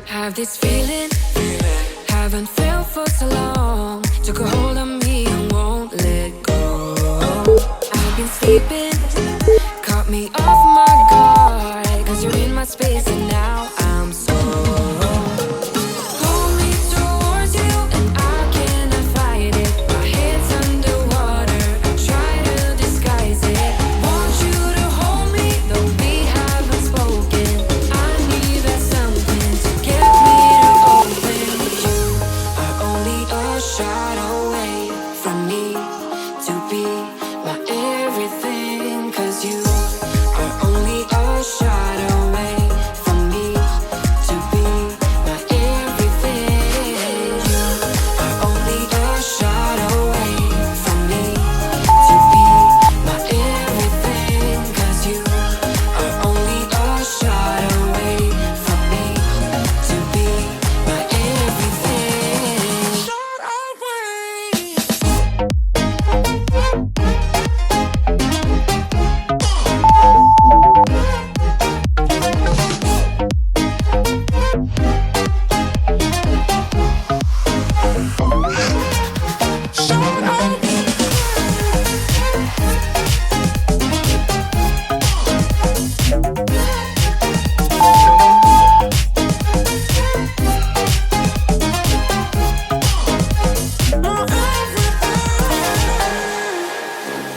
Have this feeling, haven't felt for so long. Took a hold on me and won't let go. I've been sleeping, caught me off my guard. Cause you're in my space and now I'm so. Pull me towards you and I cannot fight it. My head's underwater, I try to disguise it. Want you to hold me, though we haven't spoken. I need that something to get me to open. You are only a shot away from me to be my everything. Cause you are only a shot away from me to be my everything. You are only a shot away from me to be my everything. Cause you are only a shot away from me to be my everything. Shot away.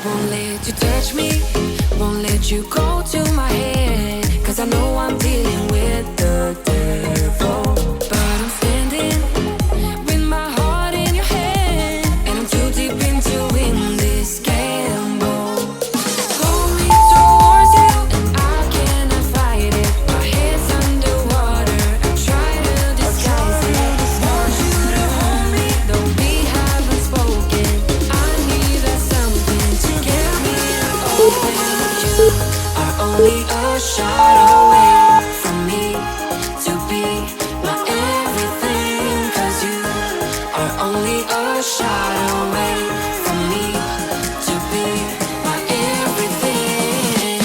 Won't let you touch me, won't let you go to my head. Cause I know I'm dealing with the devil. But I'm standing with my heart in your hand. And I'm too deep into in this gamble. Pull me towards you and I cannot fight it. My head's underwater, I try to disguise it. Want you to hold me, though we haven't spoken. I need that something to get me open. You are only a shot away from me to be my everything. Cause you are only a shot away from me to be my everything.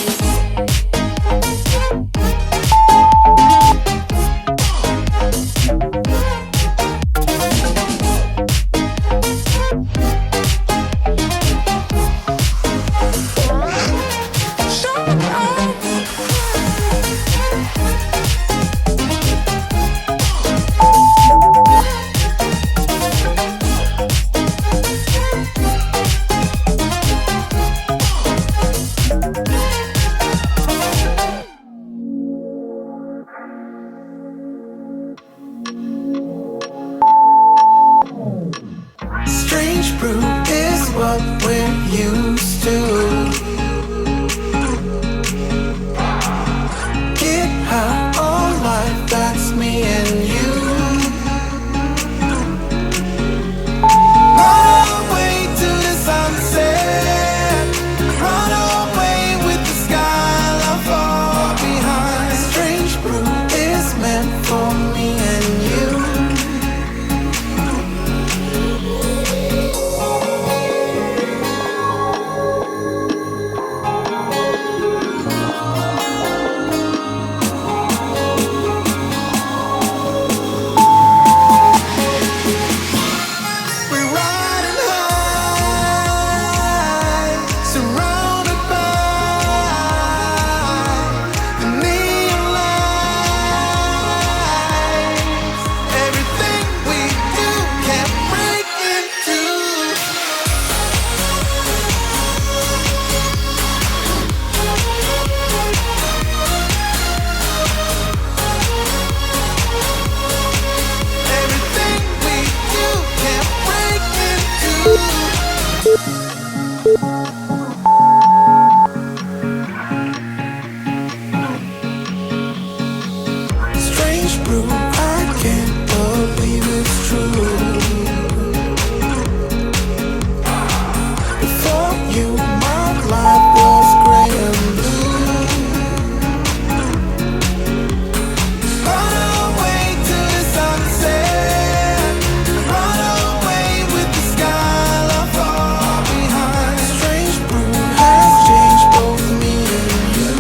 Strange brew is what we're used to. Get high all life, that's me and you. Run away to the sunset. Run away with the sky left far behind. Strange brew is meant for me and you. We're riding high, surrounded by the neon lights. Everything we do can break into. Everything we do can break into. Strange brew, I can't believe it's true. Before you, my life was gray and blue. Run away to the sunset. Run away with the sky left far behind. Strange brew has changed both me and you.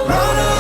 Run